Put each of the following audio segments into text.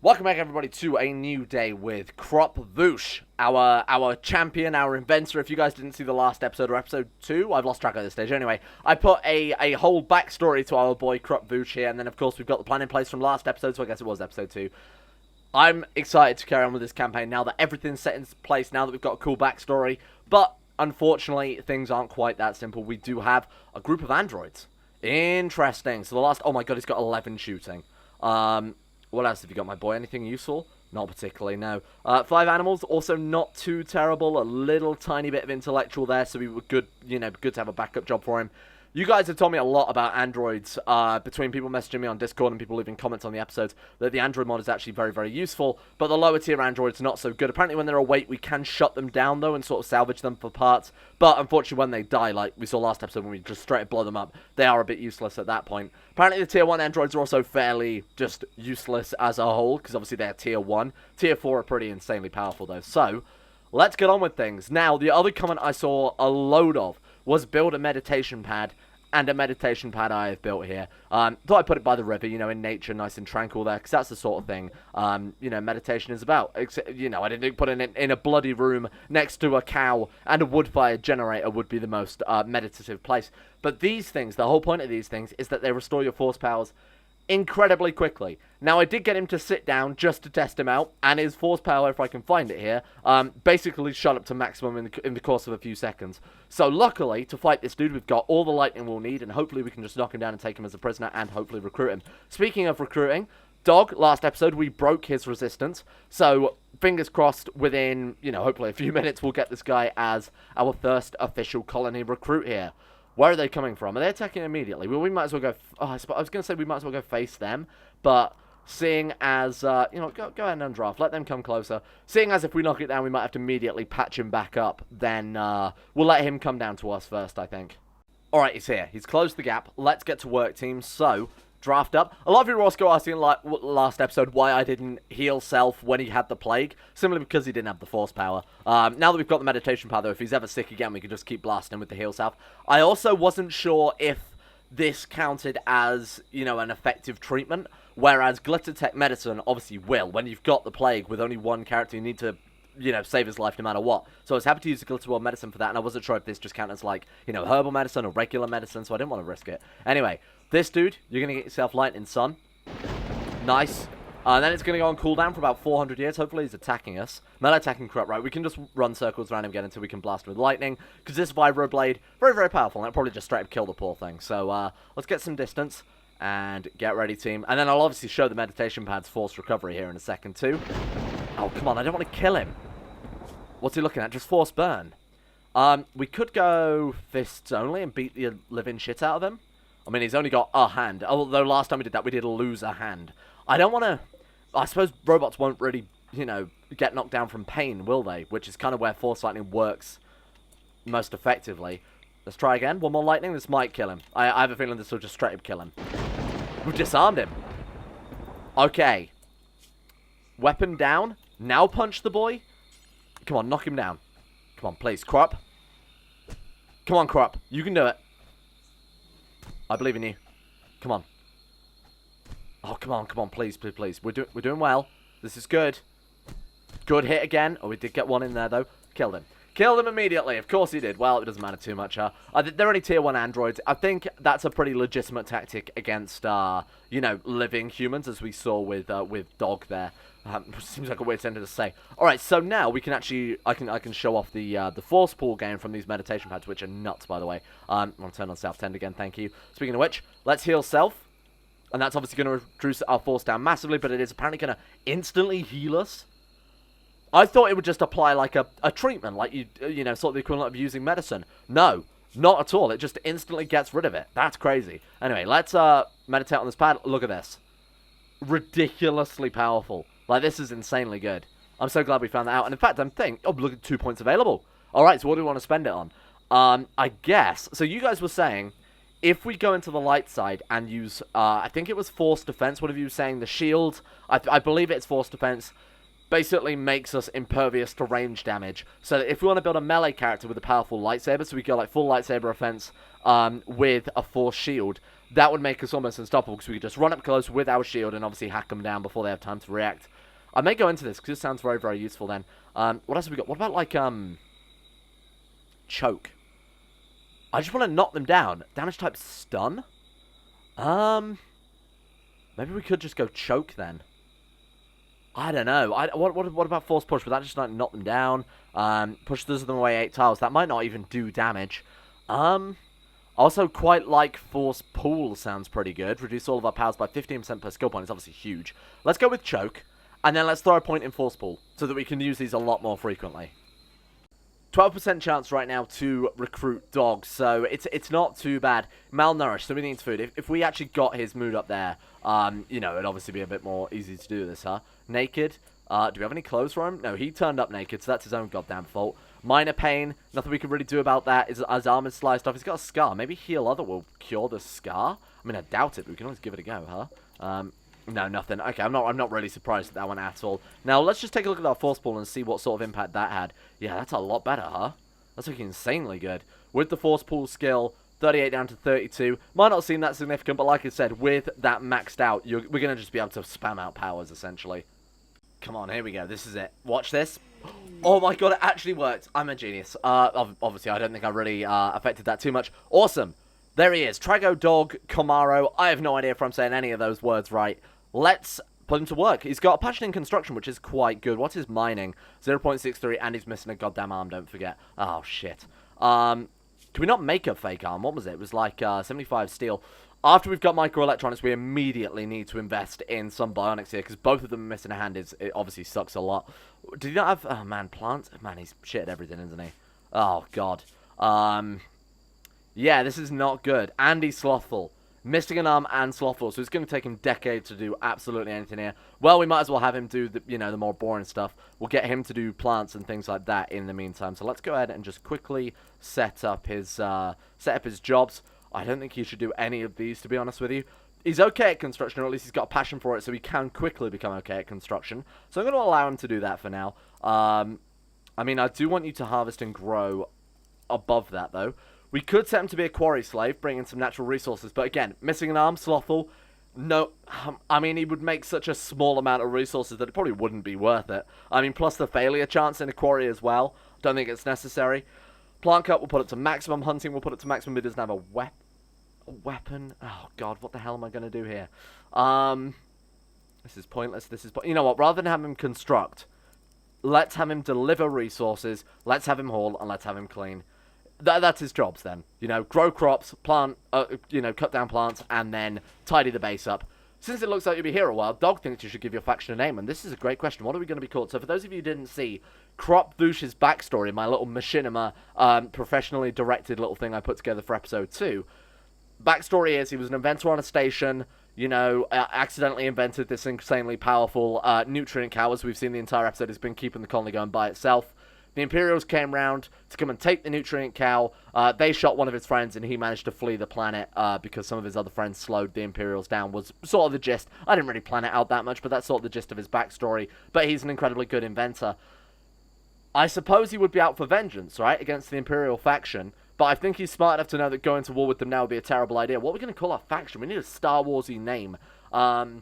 Welcome back, everybody, to a new day with Krup Voosh, our champion, our inventor. If you guys didn't see the last episode, or episode 2, I've lost track at this stage. Anyway, I put a whole backstory to our boy Krup Voosh here, and then, of course, we've got the plan in place from last episode, so I guess it was episode 2. I'm excited to carry on with this campaign now that everything's set in place, now that we've got a cool backstory, but, unfortunately, things aren't quite that simple. We do have a group of androids. Interesting. So the last... Oh, my God, he's got 11 shooting. What else have you got, my boy? Anything useful? Not particularly, no. 5 animals, also not too terrible. A little tiny bit of intellectual there, so we were good, good to have a backup job for him. You guys have told me a lot about androids, between people messaging me on Discord and people leaving comments on the episodes, that the android mod is actually very, very useful, but the lower tier androids are not so good. Apparently when they're awake, we can shut them down, though, and sort of salvage them for parts, but unfortunately when they die, like we saw last episode when we just straight blow them up, they are a bit useless at that point. Apparently the tier 1 androids are also fairly just useless as a whole, because obviously they're tier 1. Tier 4 are pretty insanely powerful, though, so let's get on with things. Now, the other comment I saw a load of was build a meditation pad, and a meditation pad I have built here. Thought I'd put it by the river, in nature, nice and tranquil there, because that's the sort of thing, meditation is about. I didn't put it in a bloody room next to a cow, and a wood-fired generator would be the most meditative place. But these things, the whole point of these things, is that they restore your force powers incredibly quickly. Now, I did get him to sit down just to test him out, and his force power, if I can find it here, basically shot up to maximum in the course of a few seconds. So, luckily, to fight this dude, we've got all the lightning we'll need, and hopefully we can just knock him down and take him as a prisoner, and hopefully recruit him. Speaking of recruiting, Dog, last episode, we broke his resistance, so fingers crossed within, hopefully a few minutes, we'll get this guy as our first official colony recruit here. Where are they coming from? Are they attacking immediately? Well, we might as well go... I was going to say we might as well go face them, but seeing as... go ahead and undraft. Let them come closer. Seeing as if we knock it down, we might have to immediately patch him back up, then we'll let him come down to us first, I think. Alright, he's here. He's closed the gap. Let's get to work, team. So, draft up. A lot of you were also asking last episode why I didn't heal Self when he had the plague, simply because he didn't have the force power. Now that we've got the meditation power, though, if he's ever sick again, we can just keep blasting him with the heal Self. I also wasn't sure if this counted as, an effective treatment, whereas Glitter Tech Medicine obviously will. When you've got the plague with only one character, you need to save his life no matter what. So I was happy to use the Glitter World Medicine for that, and I wasn't sure if this just counted as, herbal medicine or regular medicine, so I didn't want to risk it. Anyway, this dude, you're going to get yourself Lightning Sun. Nice. And then it's going to go on cooldown for about 400 years. Hopefully he's attacking us. Melee attacking Krup, right? We can just run circles around him again until we can blast him with lightning, because this Vibro Blade, very, very powerful, and it'll probably just straight up kill the poor thing. So let's get some distance, and get ready, team. And then I'll obviously show the meditation pad's force recovery here in a second, too. Oh, come on, I don't want to kill him. What's he looking at? Just force burn. We could go fists only and beat the living shit out of him. I mean, he's only got a hand. Although last time we did that, we did lose a hand. I don't want to... I suppose robots won't really, get knocked down from pain, will they? Which is kind of where Force Lightning works most effectively. Let's try again. One more lightning. This might kill him. I have a feeling this will just straight up kill him. We've disarmed him. Okay. Weapon down. Now punch the boy. Come on, knock him down. Come on, please. Krup. Come on, Krup. You can do it. I believe in you. Come on. Oh, come on, please, please, please. We're doing well. This is good. Good hit again. Oh, we did get one in there, though. Killed him. Killed him immediately. Of course he did. Well, it doesn't matter too much, huh? They're only tier 1 androids. I think that's a pretty legitimate tactic against, living humans, as we saw with Dog there. Seems like a weird sentence to say. Alright, so now we can actually... I can show off the force pool gain from these meditation pads, which are nuts, by the way. I'll turn on Self 10 again, thank you. Speaking of which, let's heal Self. And that's obviously going to reduce our force down massively, but it is apparently going to instantly heal us. I thought it would just apply like a treatment, like sort of the equivalent of using medicine. No, not at all. It just instantly gets rid of it. That's crazy. Anyway, let's meditate on this pad. Look at this. Ridiculously powerful. Like, this is insanely good. I'm so glad we found that out. And in fact, I'm thinking, oh, look at 2 points available. Alright, so what do we want to spend it on? I guess, so you guys were saying, if we go into the light side and use, I think it was force defense, one of you was saying the shield, I believe it's force defense, basically makes us impervious to range damage. So that if we want to build a melee character with a powerful lightsaber, so we go like full lightsaber offense with a force shield, that would make us almost unstoppable because we could just run up close with our shield and obviously hack them down before they have time to react. I may go into this because this sounds very, very useful then. What else have we got? What about, like, choke? I just want to knock them down. Damage type stun? Maybe we could just go choke then. I don't know. What about force push? Would that just, like, knock them down? Push those of them away 8 tiles. That might not even do damage. Also, quite like force pull sounds pretty good. Reduce all of our powers by 15% per skill point. It's obviously huge. Let's go with choke. And then let's throw a point in force pull so that we can use these a lot more frequently. 12% chance right now to recruit dogs, so it's not too bad. Malnourished, so he needs food. If we actually got his mood up there, you know, it'd obviously be a bit more easy to do this, huh? Naked. Do we have any clothes for him? No, he turned up naked, so that's his own goddamn fault. Minor pain. Nothing we can really do about that. His arm is sliced off. He's got a scar. Maybe heal other will cure the scar? I mean, I doubt it, but we can always give it a go, huh? No, nothing. Okay, I'm not really surprised at that one at all. Now, let's just take a look at our force pull and see what sort of impact that had. Yeah, that's a lot better, huh? That's looking insanely good. With the force pull skill, 38 down to 32. Might not seem that significant, but like I said, with that maxed out, we're going to just be able to spam out powers, essentially. Come on, here we go. This is it. Watch this. Oh my god, it actually worked. I'm a genius. Obviously, I don't think I really affected that too much. Awesome. There he is. Trago Dog Camaro. I have no idea if I'm saying any of those words right. Let's put him to work. He's got a passion in construction, which is quite good. What's his mining? 0.63, and he's missing a goddamn arm, don't forget. Oh, shit. Can we not make a fake arm? What was it? It was like 75 steel. After we've got microelectronics, we immediately need to invest in some bionics here, because both of them missing a hand it obviously sucks a lot. Did he not have... Oh, man, plants? Man, he's shit at everything, isn't he? Oh, God. Yeah, this is not good. And he's slothful. Missing an arm and slothful, so it's going to take him decades to do absolutely anything here. Well, we might as well have him do the, you know, the more boring stuff. We'll get him to do plants and things like that in the meantime. So let's go ahead and just quickly set up his jobs. I don't think he should do any of these, to be honest with you. He's okay at construction, or at least he's got a passion for it, so he can quickly become okay at construction. So I'm going to allow him to do that for now. I mean, I do want you to harvest and grow above that, though. We could set him to be a quarry slave, bring in some natural resources. But again, missing an arm, slothful. No, I mean, he would make such a small amount of resources that it probably wouldn't be worth it. I mean, plus the failure chance in a quarry as well. Don't think it's necessary. Plant cut, we'll put it to maximum. Hunting, we'll put it to maximum. He doesn't have a weapon. Oh, God, what the hell am I going to do here? This is pointless. You know what? Rather than have him construct, let's have him deliver resources. Let's have him haul, and let's have him clean. That's his jobs then. You know, grow crops, plant, you know, cut down plants, and then tidy the base up. Since it looks like you'll be here a while, Dog thinks you should give your faction a name, and this is a great question. What are we going to be called? So for those of you who didn't see, Krup Voosh's backstory, my little machinima, professionally directed little thing I put together for episode 2. Backstory is he was an inventor on a station, you know, accidentally invented this insanely powerful nutrient cow. As we've seen the entire episode, has been keeping the colony going by itself. The Imperials came round to come and take the nutrient cow. They shot one of his friends, and he managed to flee the planet because some of his other friends slowed the Imperials down, was sort of the gist. I didn't really plan it out that much, but that's sort of the gist of his backstory. But he's an incredibly good inventor. I suppose he would be out for vengeance, right, against the Imperial faction. But I think he's smart enough to know that going to war with them now would be a terrible idea. What are we going to call our faction? We need a Star Wars-y name. Let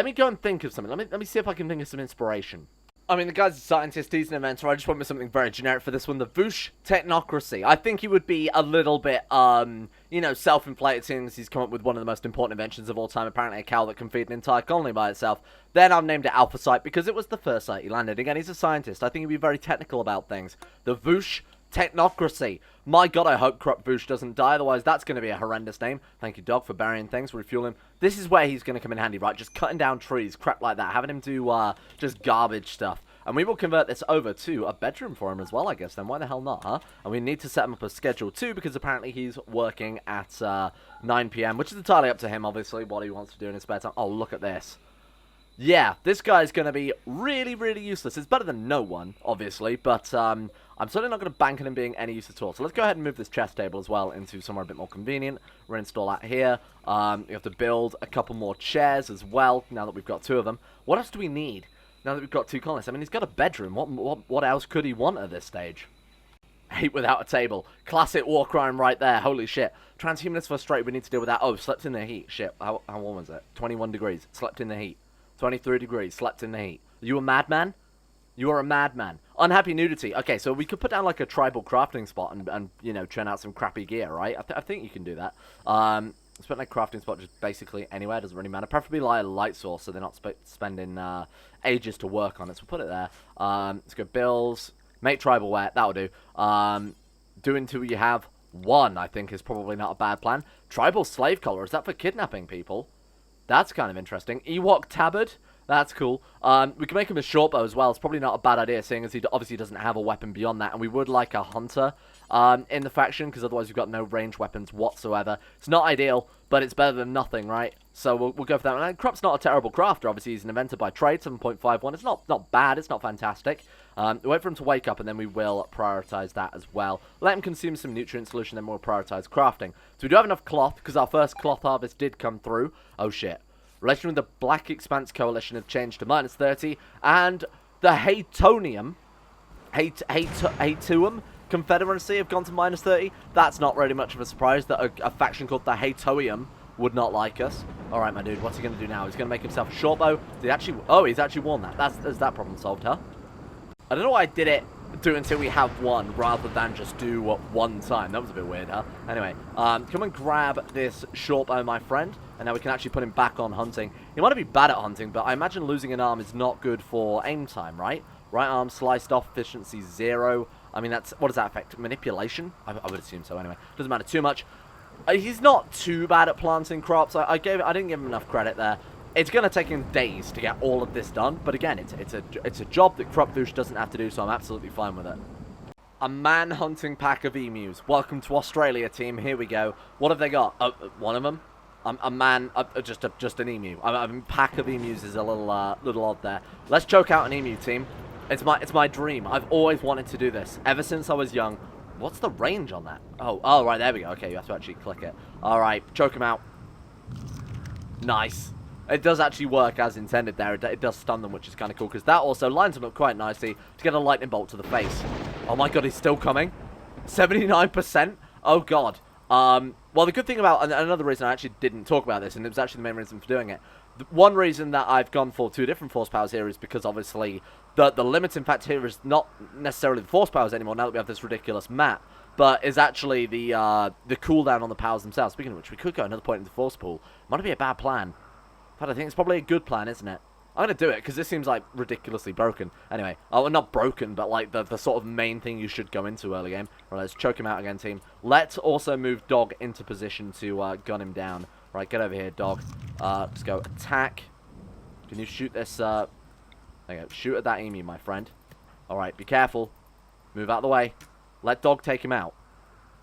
me go and think of something. Let me see if I can think of some inspiration. I mean, the guy's a scientist, he's an inventor. I just went with something very generic for this one. The Voosh Technocracy. I think he would be a little bit, you know, self-inflated, seeing as he's come up with one of the most important inventions of all time. Apparently a cow that can feed an entire colony by itself. Then I've named it Alpha Site because it was the first site he landed. Again, he's a scientist. I think he'd be very technical about things. The Voosh Technocracy. My god, I hope Krup Voosh doesn't die, otherwise that's going to be a horrendous name. Thank you, Dog, for burying things, refuel him. This is where he's going to come in handy, right? Just cutting down trees, crap like that, having him do just garbage stuff. And we will convert this over to a bedroom for him as well, I guess, then. Why the hell not, huh? And we need to set him up a schedule too, because apparently he's working at 9 PM, which is entirely up to him, obviously, what he wants to do in his spare time. Oh, look at this. Yeah, this guy's going to be really, really useless. It's better than no one, obviously, but I'm certainly not going to bank on him being any use at all. So let's go ahead and move this chest table as well into somewhere a bit more convenient. We'll install that here. We have to build a couple more chairs as well, now that we've got 2 of them. What else do we need now that we've got 2 colonists? I mean, he's got a bedroom. What else could he want at this stage? Hate without a table. Classic war crime right there. Holy shit. Transhumanists frustrated. We need to deal with that. Oh, slept in the heat. Shit. How warm was it? 21 degrees. Slept in the heat. 23 degrees. Slept in the heat. Are you a madman? You are a madman. Unhappy nudity. Okay, so we could put down like a tribal crafting spot and you know, churn out some crappy gear, right? I think you can do that. Let's put like a crafting spot just basically anywhere. Doesn't really matter. Preferably like a light source so they're not spending ages to work on it. So we'll put it there. Let's go bills. Make tribal wear. That'll do. Do until you have one, I think, is probably not a bad plan. Tribal slave collar. Is that for kidnapping people? That's kind of interesting. Ewok tabard. That's cool. We can make him a short bow as well. It's probably not a bad idea, seeing as he obviously doesn't have a weapon beyond that. And we would like a hunter in the faction, because otherwise we've got no ranged weapons whatsoever. It's not ideal, but it's better than nothing, right? So we'll go for that. And Krup's not a terrible crafter. Obviously, he's an inventor by trade, 7.51. It's not bad. It's not fantastic. Wait for him to wake up, and then we will prioritize that as well. Let him consume some nutrient solution, then we'll prioritize crafting. So we do have enough cloth, because our first cloth harvest did come through. Oh, shit. Relation with the Black Expanse Coalition have changed to -30, and the Hatonium, Hatuum Confederacy have gone to -30. That's not really much of a surprise that a faction called the Hatoium would not like us. All right, my dude, what's he going to do now? He's going to make himself a short bow. He's actually worn that. Is that problem solved, huh? I don't know why I did it. Do until we have one, rather than just do at one time. That was a bit weird, huh? Anyway, come and grab this short bow, my friend, and now we can actually put him back on hunting. He might be bad at hunting, but I imagine losing an arm is not good for aim time, right? Right arm sliced off, efficiency 0. I mean, what does that affect? Manipulation? I would assume so. Anyway, doesn't matter too much. He's not too bad at planting crops. I didn't give him enough credit there. It's going to take him days to get all of this done, but again, it's a job that Krup Voosh doesn't have to do, so I'm absolutely fine with it. A man-hunting pack of emus. Welcome to Australia, team. Here we go. What have they got? One of them? Just an emu. I mean, pack of emus is a little odd there. Let's choke out an emu, team. It's my dream. I've always wanted to do this ever since I was young. What's the range on that? Oh, right, there we go. Okay, you have to actually click it. All right, choke him out. Nice. It does actually work as intended there. It does stun them, which is kind of cool, because that also lines them up quite nicely to get a lightning bolt to the face. Oh my god, he's still coming. 79%? Oh god. Well, the good thing about, and another reason I actually didn't talk about this, and it was actually the main reason for doing it, one reason that I've gone for 2 different force powers here is because obviously the limiting factor here is not necessarily the force powers anymore now that we have this ridiculous map, but is actually the cooldown on the powers themselves. Speaking of which, we could go another point in the force pool. Might be a bad plan. But I think it's probably a good plan, isn't it? I'm going to do it, because this seems, like, ridiculously broken. Anyway, not broken, but, like, the sort of main thing you should go into early game. Right, let's choke him out again, team. Let's also move Dog into position to gun him down. Right, get over here, Dog. Let's go attack. Can you shoot this, there you go. Shoot at that emu, my friend. Alright, be careful. Move out of the way. Let Dog take him out.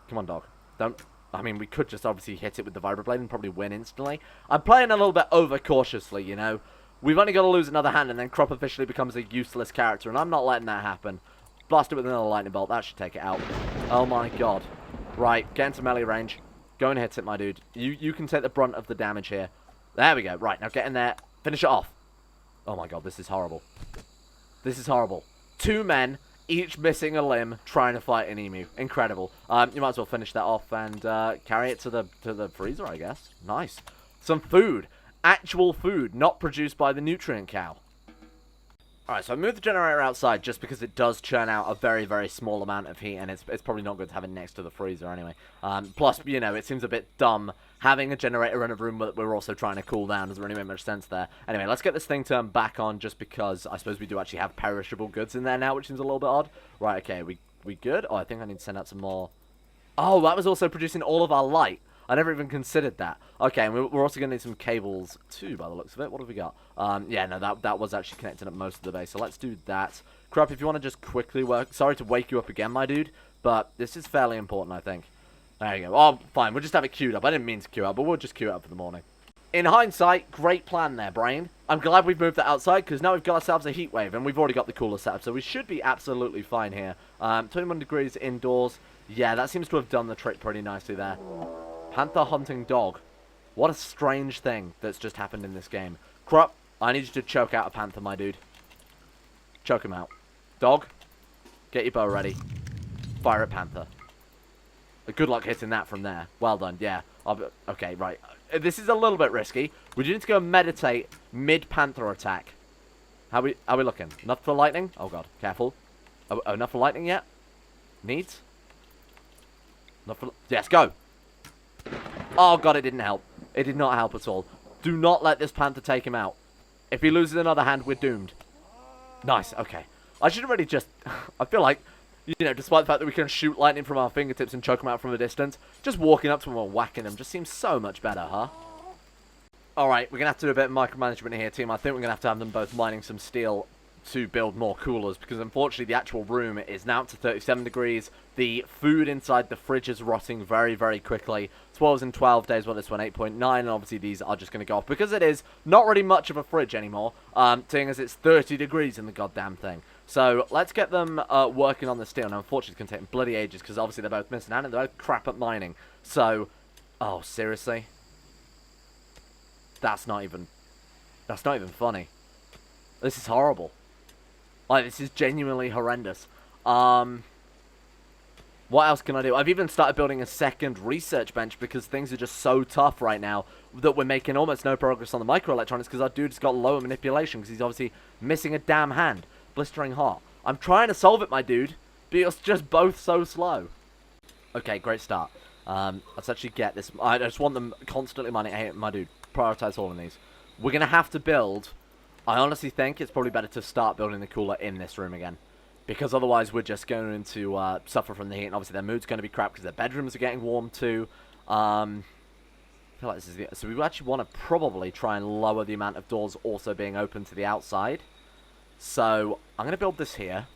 Come on, Dog. Don't... I mean, we could just obviously hit it with the vibroblade and probably win instantly. I'm playing a little bit over-cautiously, you know. We've only got to lose another hand, and then Krup officially becomes a useless character, and I'm not letting that happen. Blast it with another lightning bolt. That should take it out. Oh, my god. Right, get into melee range. Go and hit it, my dude. You can take the brunt of the damage here. There we go. Right, now get in there. Finish it off. Oh, my god, this is horrible. This is horrible. 2 men... each missing a limb, trying to fight an emu. Incredible. You might as well finish that off and carry it to the freezer, I guess. Nice. Some food. Actual food, not produced by the nutrient cow. Alright, so I moved the generator outside just because it does churn out a very, very small amount of heat, and it's probably not good to have it next to the freezer anyway. Plus, you know, it seems a bit dumb having a generator in a room that we're also trying to cool down. Doesn't really make much sense there. Anyway, let's get this thing turned back on just because I suppose we do actually have perishable goods in there now, which seems a little bit odd. Right, okay, we good? Oh, I think I need to send out some more. Oh, that was also producing all of our light. I never even considered that. Okay, and we're also going to need some cables too, by the looks of it. What have we got? Yeah, no, that was actually connected at most of the base, so let's do that. Krup, if you want to just quickly work... Sorry to wake you up again, my dude, but this is fairly important, I think. There you go. Oh, fine, we'll just have it queued up. I didn't mean to queue up, but we'll just queue it up for the morning. In hindsight, great plan there, brain. I'm glad we've moved that outside, because now we've got ourselves a heat wave, and we've already got the cooler setup, so we should be absolutely fine here. 21 degrees indoors. Yeah, that seems to have done the trick pretty nicely there. Panther hunting dog. What a strange thing that's just happened in this game. Krup, I need you to choke out a panther, my dude. Choke him out. Dog, get your bow ready. Fire at Panther. Good luck hitting that from there. Well done, yeah. Okay, right. This is a little bit risky. We do need to go meditate mid-Panther attack. How we looking? Enough for lightning? Oh god, careful. Enough for lightning yet? Needs? Enough for... Yes, go! Oh god, it didn't help. It did not help at all. Do not let this Panther take him out. If he loses another hand, we're doomed. Nice, okay. I should really just... I feel like, you know, despite the fact that we can shoot lightning from our fingertips and choke them out from a distance, just walking up to them and whacking them just seems so much better, huh? Alright, we're going to have to do a bit of micromanagement here, team. I think we're going to have them both mining some steel to build more coolers, because unfortunately the actual room is now up to 37 degrees. The food inside the fridge is rotting very, very quickly. 12 in 12 days, well, this one 8.9, and obviously these are just going to go off, because it is not really much of a fridge anymore, seeing as it's 30 degrees in the goddamn thing. So, let's get them working on the steel. Now, unfortunately, it's going to take them bloody ages, because obviously they're both missing out, and they're both crap at mining. So, oh, seriously? That's not even funny. This is horrible. Like, this is genuinely horrendous. What else can I do? I've even started building a second research bench because things are just so tough right now that we're making almost no progress on the microelectronics because our dude's got lower manipulation because he's obviously missing a damn hand. Blistering hot. I'm trying to solve it, my dude, but it's just both so slow. Okay, great start. Let's actually get this. I just want them constantly mining. Hey, my dude, prioritize all of these. We're going to have to build... I honestly think it's probably better to start building the cooler in this room again. Because otherwise we're just going to suffer from the heat. And obviously their mood's going to be crap because their bedrooms are getting warm too. I feel like this is the... So we actually want to probably try and lower the amount of doors also being open to the outside. So I'm going to build this here.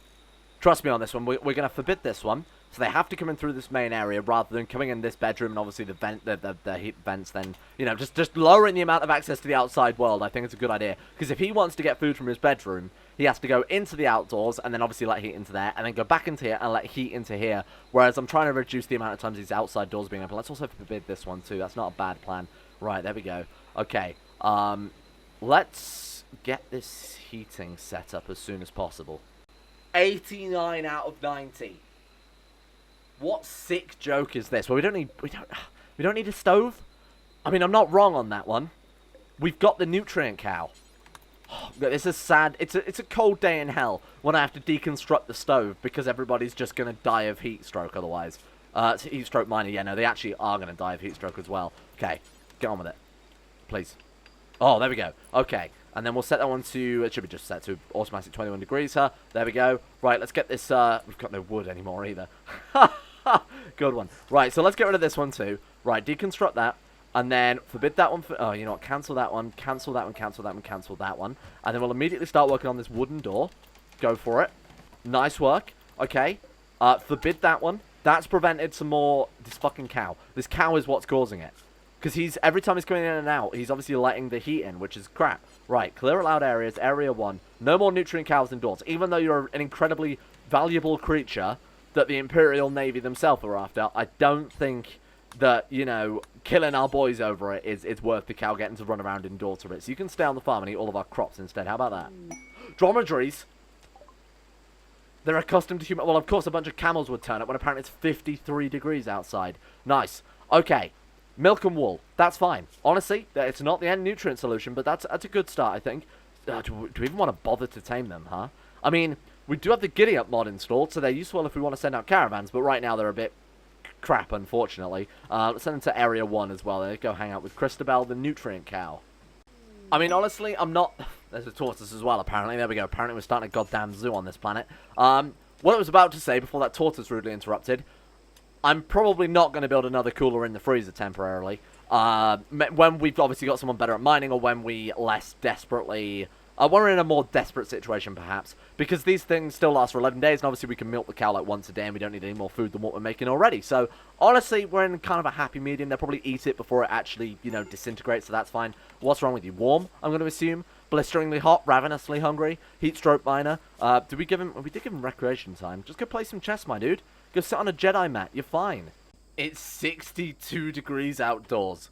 Trust me on this one. We're going to forbid this one. So they have to come in through this main area rather than coming in this bedroom and obviously the vent, the heat vents. Then, you know, just lowering the amount of access to the outside world. I think it's a good idea because if he wants to get food from his bedroom, he has to go into the outdoors and then obviously let heat into there and then go back into here and let heat into here. Whereas I'm trying to reduce the amount of times these outside doors being open. Let's also forbid this one too. That's not a bad plan. Right, there we go. Okay, let's get this heating set up as soon as possible. 89 out of 90. What sick joke is this? Well, we don't need a stove. I mean, I'm not wrong on that one. We've got the nutrient cow. This is sad. It's a cold day in hell when I have to deconstruct the stove because everybody's just gonna die of heat stroke otherwise. Heat stroke minor. Yeah, no, they actually are gonna die of heat stroke as well. Okay, get on with it, please. Oh, there we go. Okay, and then we'll set that one to. It should be just set to automatic 21 degrees. Huh? There we go. Right, let's get this. We've got no wood anymore either. Good one. Right, so let's get rid of this one too. Right, deconstruct that. And then forbid that one. Oh, you know what? Cancel that one. Cancel that one. Cancel that one. Cancel that one. And then we'll immediately start working on this wooden door. Go for it. Nice work. Okay. Forbid that one. That's prevented some more... This fucking cow. This cow is what's causing it. Because every time he's coming in and out, he's obviously letting the heat in, which is crap. Right, clear allowed areas. Area 1. No more nutrient cows indoors. Even though you're an incredibly valuable creature that the Imperial Navy themselves are after, I don't think that, you know, killing our boys over it is worth the cow getting to run around indoors to it. So you can stay on the farm and eat all of our crops instead. How about that? Dromedaries. They're accustomed to human... Well, of course, a bunch of camels would turn up when apparently it's 53 degrees outside. Nice. Okay. Milk and wool. That's fine. Honestly, it's not the end nutrient solution, but that's a good start, I think. Do we even want to bother to tame them, huh? I mean, we do have the Giddy Up mod installed, so they're useful if we want to send out caravans, but right now they're a bit crap, unfortunately. Let's send them to Area 1 as well. They go hang out with Christabel, the nutrient cow. I mean, honestly, I'm not... There's a tortoise as well, apparently. There we go. Apparently we're starting a goddamn zoo on this planet. What I was about to say before that tortoise rudely interrupted, I'm probably not going to build another cooler in the freezer temporarily. When we've obviously got someone better at mining, or when we less desperately... when we're in a more desperate situation, perhaps. Because these things still last for 11 days, and obviously we can milk the cow like once a day, and we don't need any more food than what we're making already. So, honestly, we're in kind of a happy medium. They'll probably eat it before it actually, you know, disintegrates, so that's fine. What's wrong with you? Warm, I'm going to assume. Blisteringly hot, ravenously hungry, heat stroke minor. Did we give him... We did give him recreation time. Just go play some chess, my dude. Go sit on a Jedi mat. You're fine. It's 62 degrees outdoors.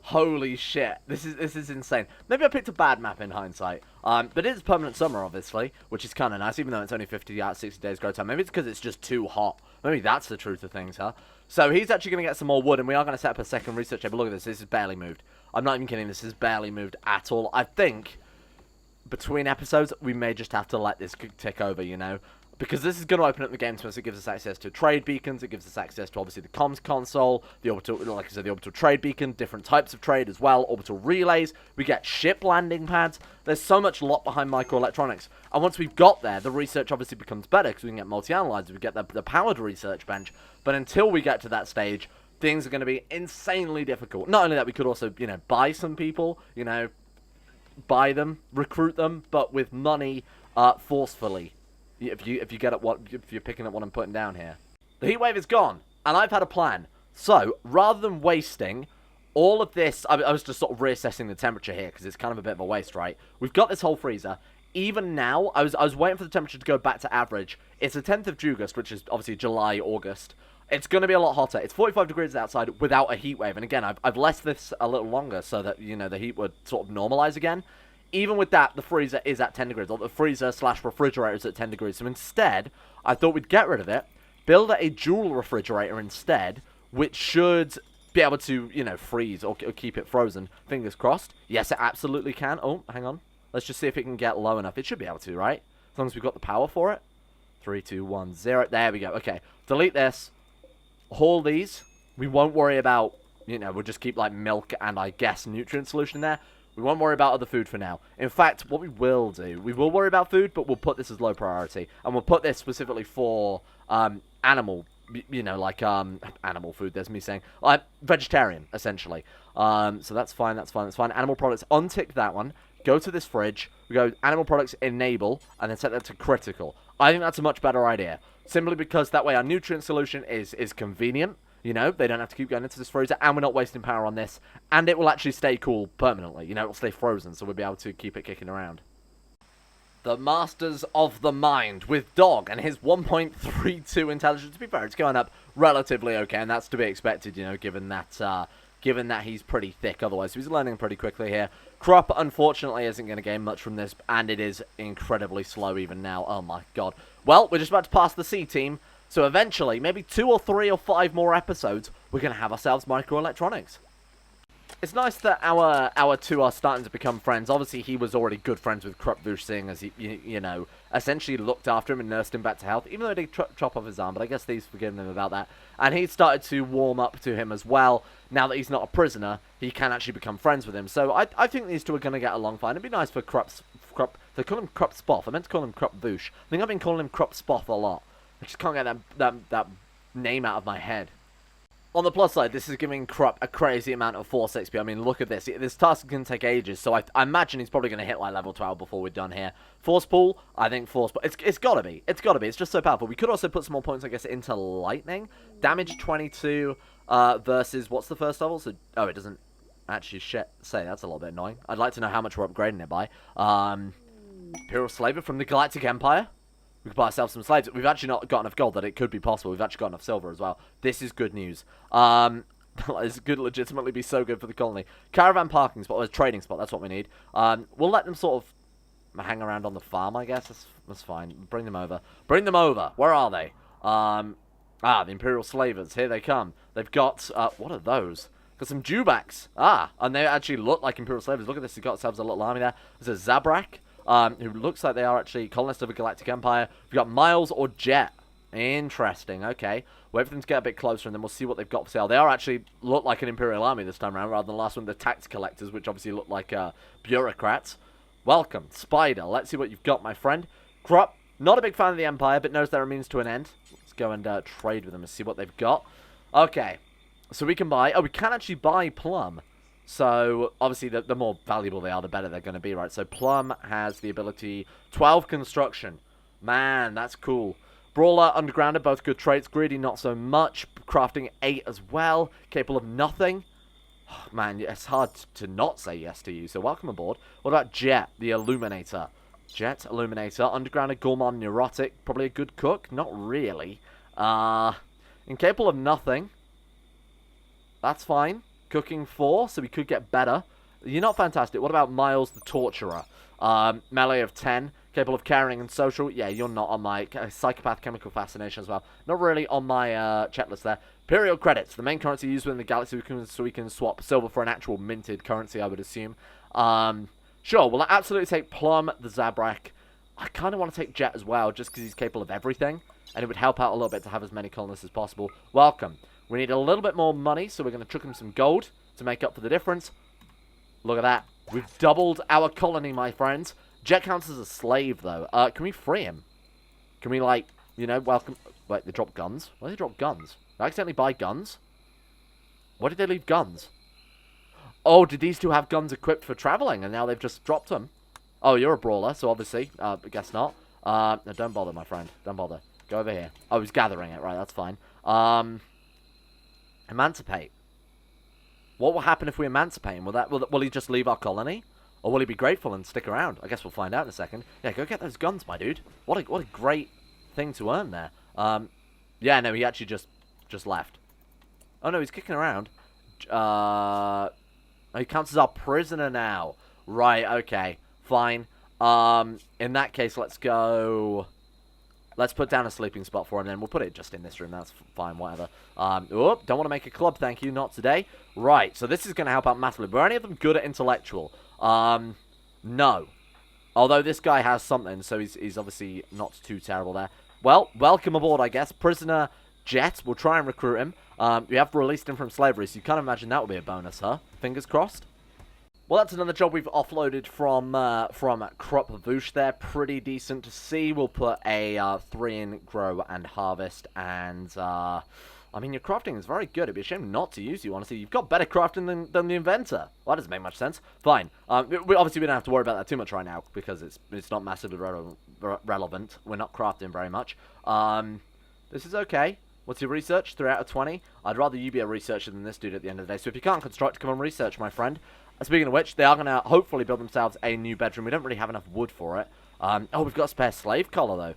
Holy shit, this is insane. Maybe I picked a bad map in hindsight. But it is permanent summer, obviously, which is kind of nice, even though it's only 50 out of 60 days grow time. Maybe it's because it's just too hot. Maybe that's the truth of things, huh? So he's actually going to get some more wood, and we are going to set up a second research table. Look at this. This is barely moved. I'm not even kidding. This is barely moved at all. I think between episodes, we may just have to let this tick over, you know? Because this is going to open up the game to us. It gives us access to trade beacons. It gives us access to, obviously, the comms console, the orbital, like I said, the orbital trade beacon, different types of trade as well, orbital relays. We get ship landing pads. There's so much lot behind microelectronics. And once we've got there, the research obviously becomes better because we can get multi-analyzers. We get the powered research bench. But until we get to that stage, things are going to be insanely difficult. Not only that, we could also, you know, buy some people, you know, buy them, recruit them, but with money forcefully. If you get at if you're picking up what I'm putting down here. The heat wave is gone, and I've had a plan. So, rather than wasting all of this, I was just sort of reassessing the temperature here, because it's kind of a bit of a waste, right? We've got this whole freezer. Even now, I was waiting for the temperature to go back to average. It's the 10th of August, which is obviously July, August. It's going to be a lot hotter. It's 45 degrees outside without a heat wave. And again, I've left this a little longer so that, you know, the heat would sort of normalize again. Even with that, the freezer is at 10 degrees, or the freezer/refrigerator is at 10 degrees. So instead, I thought we'd get rid of it, build a dual refrigerator instead, which should be able to, you know, freeze or keep it frozen. Fingers crossed. Yes, it absolutely can. Oh, hang on. Let's just see if it can get low enough. It should be able to, right? As long as we've got the power for it. 3, 2, 1, 0. There we go. Okay, delete this. Haul these. We won't worry about, you know, we'll just keep, like, milk and, I guess, nutrient solution there. We won't worry about other food for now. In fact, what we will do, we will worry about food, but we'll put this as low priority. And we'll put this specifically for animal, you know, like animal food, there's me saying. Vegetarian, essentially. So that's fine, that's fine, that's fine. Animal products, untick that one. Go to this fridge. We go animal products enable, and then set that to critical. I think that's a much better idea. Simply because that way our nutrient solution is convenient. You know, they don't have to keep going into this freezer, and we're not wasting power on this. And it will actually stay cool permanently. You know, it will stay frozen, so we'll be able to keep it kicking around. The Masters of the Mind with Dog and his 1.32 intelligence. To be fair, it's going up relatively okay, and that's to be expected, you know, given that he's pretty thick otherwise. So he's learning pretty quickly here. Krup, unfortunately, isn't going to gain much from this, and it is incredibly slow even now. Oh, my God. Well, we're just about to pass the C team. So eventually, maybe 2 or 3 or 5 more episodes, we're going to have ourselves microelectronics. It's nice that our two are starting to become friends. Obviously, he was already good friends with Krup Voosh, seeing as he, you know, essentially looked after him and nursed him back to health, even though he did chop off his arm, but I guess he's forgiven him about that. And he started to warm up to him as well. Now that he's not a prisoner, he can actually become friends with him. So I think these two are going to get along fine. It'd be nice for Krup. They call him Krup Spoff. I meant to call him Krup Voosh. I think I've been calling him Krup Spoff a lot. I just can't get that name out of my head. On the plus side, this is giving Krup a crazy amount of Force XP. I mean, look at this. This task can take ages, so I imagine he's probably going to hit like level 12 before we're done here. Force Pool, I think Force Pool. It's got to be. It's got to be. It's just so powerful. We could also put some more points, I guess, into Lightning. Damage 22 versus, what's the first level? So, oh, it doesn't actually say. That's a little bit annoying. I'd like to know how much we're upgrading it by. Imperial Slaver from the Galactic Empire. We could buy ourselves some slaves. We've actually not got enough gold that it could be possible. We've actually got enough silver as well. This is good news. This could legitimately be so good for the colony. Caravan parking spot, or a trading spot, that's what we need. We'll let them sort of hang around on the farm, I guess. That's fine. Bring them over. Bring them over. Where are they? The Imperial Slavers. Here they come. They've got, what are those? Got some Dewbacks. And they actually look like Imperial Slavers. Look at this. They've got themselves a little army there. There's a Zabrak. Who looks like they are actually colonists of a Galactic Empire. We've got Miles or Jet. Interesting, okay. Wait for them to get a bit closer and then we'll see what they've got for sale. They are actually look like an Imperial army this time around, rather than the last one, the tax collectors, which obviously look like bureaucrats. Welcome, Spider. Let's see what you've got, my friend. Krup, not a big fan of the Empire, but knows there are means to an end. Let's go and trade with them and see what they've got. Okay, so we can buy... Oh, we can actually buy Plum. So, obviously, the more valuable they are, the better they're going to be, right? So, Plum has the ability 12 construction. Man, that's cool. Brawler, Undergrounder, both good traits. Greedy, not so much. Crafting, 8 as well. Capable of nothing. Oh, man, it's hard to not say yes to you, so welcome aboard. What about Jet, the Illuminator? Jet, Illuminator, Undergrounder, Gourmand, Neurotic. Probably a good cook? Not really. Incapable of nothing. That's fine. Cooking 4, so we could get better. You're not fantastic. What about Miles the Torturer? Melee of 10, capable of caring and social. Yeah, you're not on my psychopath chemical fascination as well. Not really on my checklist there. Imperial credits, the main currency used within the galaxy, so we can swap silver for an actual minted currency, I would assume. Sure, we'll absolutely take Plum the Zabrak. I kind of want to take Jet as well, just because he's capable of everything, and it would help out a little bit to have as many colonists as possible. Welcome. We need a little bit more money, so we're going to chuck him some gold to make up for the difference. Look at that. We've doubled our colony, my friends. Jet counts as a slave, though. Can we free him? Can we, like, you know, welcome... Wait, they dropped guns? Why did they drop guns? Did I accidentally buy guns? Why did they leave guns? Oh, did these two have guns equipped for traveling, and now they've just dropped them? Oh, you're a brawler, so obviously, I guess not. No, don't bother, my friend. Don't bother. Go over here. Oh, he's gathering it. Right, that's fine. Emancipate. What will happen if we emancipate him? Will he just leave our colony? Or will he be grateful and stick around? I guess we'll find out in a second. Yeah, go get those guns, my dude. What a great thing to earn there. Yeah, no, he actually just left. Oh, no, he's kicking around. He counts as our prisoner now. Right, okay. Fine. In that case, let's go... Let's put down a sleeping spot for him, then we'll put it just in this room. That's fine, whatever. Oh, don't want to make a club, thank you. Not today. Right, so this is going to help out massively. Were any of them good at intellectual? No. Although this guy has something, so he's obviously not too terrible there. Well, welcome aboard, I guess. Prisoner Jet. We'll try and recruit him. We have released him from slavery, so you can't imagine that would be a bonus, huh? Fingers crossed. Well, that's another job we've offloaded from Krup Voosh there. Pretty decent to see. We'll put a 3 in grow and harvest, and I mean, your crafting is very good. It'd be a shame not to use you, honestly. You've got better crafting than the inventor. Well, that doesn't make much sense. Fine. Obviously, we don't have to worry about that too much right now, because it's not massively relevant. We're not crafting very much. This is okay. What's your research? 3 out of 20? I'd rather you be a researcher than this dude at the end of the day. So if you can't construct, come on research, my friend. Speaking of which, they are going to hopefully build themselves a new bedroom. We don't really have enough wood for it. Oh, we've got a spare slave collar, though.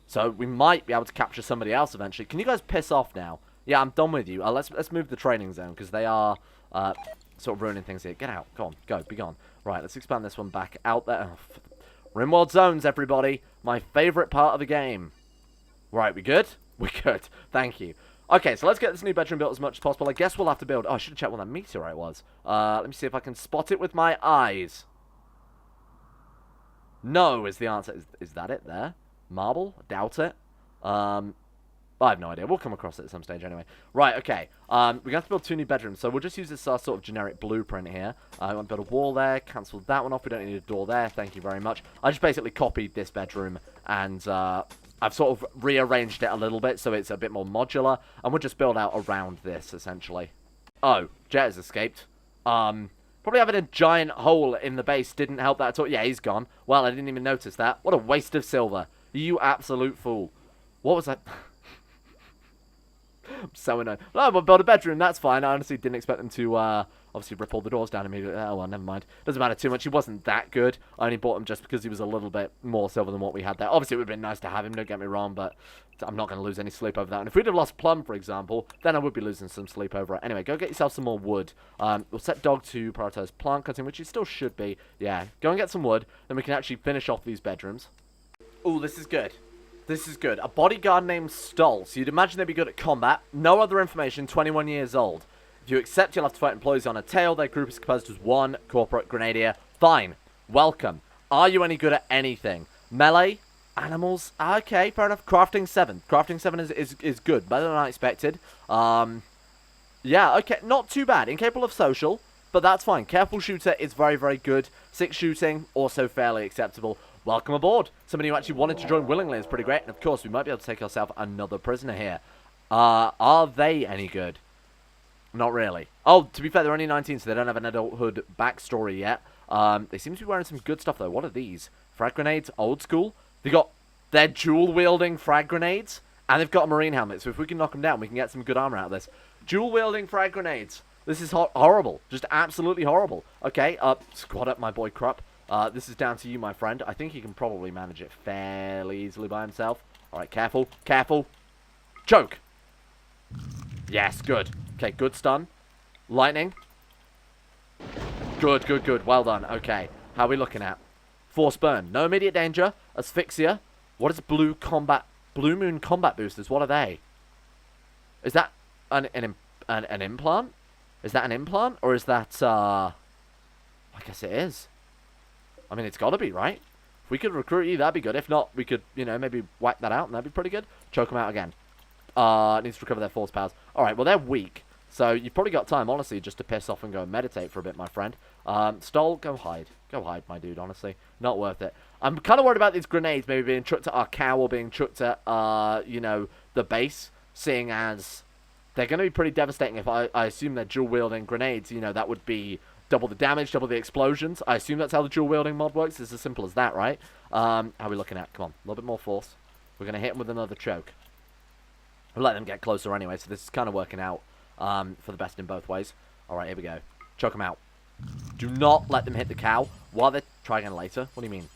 So we might be able to capture somebody else eventually. Can you guys piss off now? Yeah, I'm done with you. Let's move the training zone, because they are sort of ruining things here. Get out. Go on. Go. Be gone. Right, let's expand this one back out there. Oh, Rimworld zones, everybody. My favourite part of the game. Right, we good? We're good. Thank you. Okay, so let's get this new bedroom built as much as possible. I guess we'll have to build... Oh, I should have checked what that meteorite was. Let me see if I can spot it with my eyes. No is the answer. Is that it there? Marble? Doubt it. I have no idea. We'll come across it at some stage anyway. Right, okay. We're going to have to build 2 new bedrooms, so we'll just use this sort of generic blueprint here. I want to build a wall there, cancel that one off. We don't need a door there. Thank you very much. I just basically copied this bedroom, and I've sort of rearranged it a little bit so it's a bit more modular, and we'll just build out around this, essentially. Oh, Jet has escaped. Probably having a giant hole in the base didn't help that at all. Yeah, he's gone. Well, I didn't even notice that. What a waste of silver. You absolute fool. What was that? I'm so annoyed. Oh, we'll build a bedroom. That's fine. I honestly didn't expect them to, obviously rip all the doors down immediately. Oh, well, never mind. Doesn't matter too much. He wasn't that good. I only bought him just because he was a little bit more silver than what we had there. Obviously, it would have been nice to have him, don't get me wrong, but I'm not going to lose any sleep over that. And if we'd have lost Plum, for example, then I would be losing some sleep over it. Anyway, go get yourself some more wood. We'll set Dog to prioritize plant cutting, which he still should be. Yeah, go and get some wood. Then we can actually finish off these bedrooms. Ooh, this is good. This is good. A bodyguard named Stoll. So you'd imagine they'd be good at combat. No other information, 21 years old. If you accept, you'll have to fight employees on a tail. Their group is composed as 1 corporate grenadier. Fine. Welcome. Are you any good at anything? Melee? Animals? Okay, fair enough. Crafting 7. Crafting 7 is good. Better than I expected. Yeah, okay. Not too bad. Incapable of social, but that's fine. Careful shooter is very, very good. 6 shooting, also fairly acceptable. Welcome aboard. Somebody who actually wanted to join willingly is pretty great. And of course, we might be able to take ourselves another prisoner here. Are they any good? Not really. Oh, to be fair, they're only 19, so they don't have an adulthood backstory yet. They seem to be wearing some good stuff, though. What are these? Frag grenades? Old school? They're dual-wielding frag grenades, and they've got a marine helmet. So if we can knock them down, we can get some good armor out of this. Dual-wielding frag grenades. This is horrible. Just absolutely horrible. Okay, squad up my boy Krup. This is down to you, my friend. I think he can probably manage it fairly easily by himself. Alright, careful. Careful. Choke. Yes, good. Okay, good stun. Lightning. Good, good, good. Well done. Okay. How are we looking at? Force burn. No immediate danger. Asphyxia. What is Blue Moon combat boosters? What are they? Is that an implant? Is that an implant? Or is that, I guess it is. I mean, it's got to be, right? If we could recruit you, that'd be good. If not, we could, you know, maybe wipe that out, and that'd be pretty good. Choke them out again. Needs to recover their force powers. Alright, well, they're weak. So, you've probably got time, honestly, just to piss off and go and meditate for a bit, my friend. Stoll, go hide. Go hide, my dude, honestly. Not worth it. I'm kind of worried about these grenades maybe being chucked at our cow or being chucked at, you know, the base, seeing as they're going to be pretty devastating if I assume they're dual-wielding grenades. You know, that would be double the damage, double the explosions. I assume that's how the dual-wielding mod works. It's as simple as that, right? How are we looking at? Come on, a little bit more force. We're going to hit them with another choke. We'll let them get closer anyway, so this is kind of working out for the best in both ways. Alright, here we go. Choke them out. Do not let them hit the cow. While they try again later. What do you mean?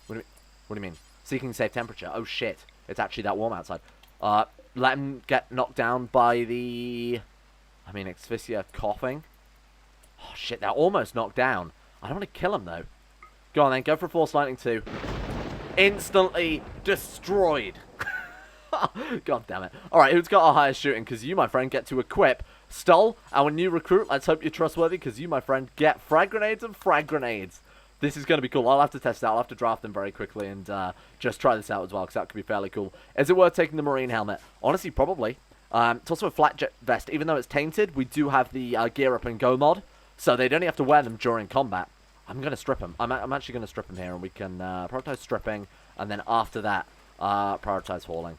What do you mean? Seeking safe temperature. Oh shit. It's actually that warm outside. Let them get knocked down by the... I mean, asphyxia coughing. Oh shit, they're almost knocked down. I don't want to kill them though. Go on then, go for Force Lightning 2. Instantly destroyed. God damn it. Alright, who's got our highest shooting? Because you, my friend, get to equip Stoll, our new recruit. Let's hope you're trustworthy, because you, my friend, get frag grenades and frag grenades. This is going to be cool. I'll have to test it out. I'll have to draft them very quickly and just try this out as well, because that could be fairly cool. Is it worth taking the Marine helmet? Honestly, probably. It's also a flat jet vest. Even though it's tainted, we do have the gear up and go mod, so they'd only have to wear them during combat. I'm going to strip them. I'm actually going to strip them here, and we can prioritize stripping, and then after that, prioritize hauling.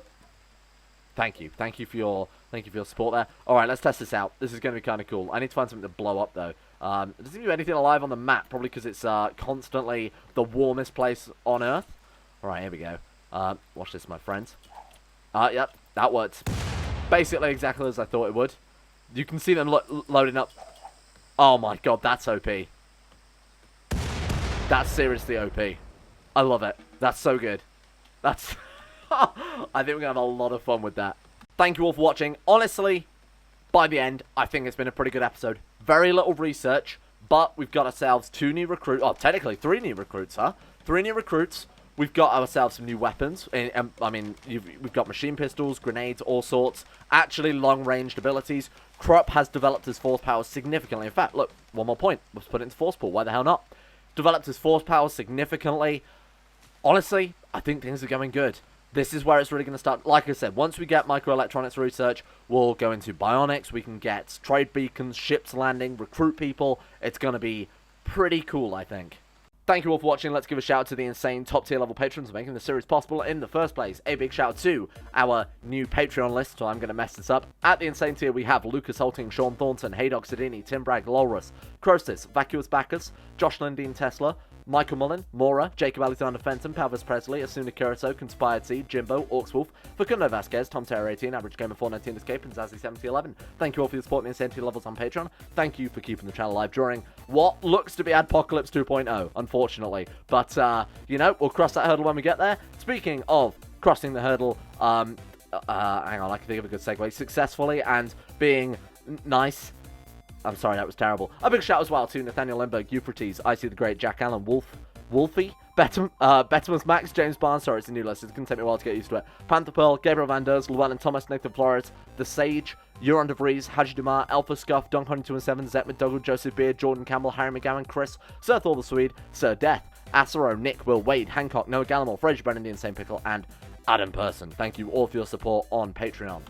Thank you. Thank you for your support there. Alright, let's test this out. This is going to be kind of cool. I need to find something to blow up, though. There doesn't seem to be anything alive on the map, probably because it's constantly the warmest place on Earth. Alright, here we go. Watch this, my friends. Yep, that worked. Basically exactly as I thought it would. You can see them loading up. Oh my god, that's OP. That's seriously OP. I love it. That's so good. That's... I think we're going to have a lot of fun with that. Thank you all for watching. Honestly, by the end, I think it's been a pretty good episode. Very little research, but we've got ourselves 2 new recruits. Oh, technically 3 new recruits, huh? 3 new recruits. We've got ourselves some new weapons. I mean, we've got machine pistols, grenades, all sorts. Actually, long-ranged abilities. Krup has developed his force powers significantly. In fact, look, one more point. Let's put it into force pool. Why the hell not? Developed his force powers significantly. Honestly, I think things are going good. This is where it's really going to start. Like I said, once we get microelectronics research, we'll go into bionics. We can get trade beacons, ships landing, recruit people. It's going to be pretty cool, I think. Thank you all for watching. Let's give a shout out to the insane top tier level patrons making the series possible in the first place. A big shout out to our new Patreon list, so I'm going to mess this up. At the insane tier, we have Lucas Holting, Sean Thornton, Haydock Sedini, Tim Bragg, Lolrus, Crosis, Vacuous Bacchus, Josh Lindeen Tesla, Michael Mullen, Mora, Jacob Alexander Fenton, Palvis Presley, Asuna Kirito, Conspired Seed, Jimbo, Orcswolf, Facundo Vasquez, Tom Terror 18, Average Gamer 419 Escape, and Zazzy 7011. Thank you all for your support in the insanity levels on Patreon. Thank you for keeping the channel alive during what looks to be Adpocalypse 2.0, unfortunately. But, you know, we'll cross that hurdle when we get there. Speaking of crossing the hurdle, hang on, I can think of a good segue. Successfully and being nice. I'm sorry, that was terrible. A big shout as well to Nathaniel Lindbergh, Euphrates, Icy the Great, Jack Allen, Wolfie, Betimus Max, James Barnes, sorry, it's a new list, it's going to take me a while to get used to it. Panther Pearl, Gabriel Van Ders, Llewellyn Thomas, Nathan Flores, The Sage, Euron DeVries, Haji Dumar, Alpha Scuff, Don Hunter 217, Zet McDougall, Joseph Beard, Jordan Campbell, Harry McGowan, Chris, Sir Thor the Swede, Sir Death, Acero, Nick, Will Wade, Hancock, Noah Gallimore, Fraser Brennan, the Insane Pickle, and Adam Person. Thank you all for your support on Patreon.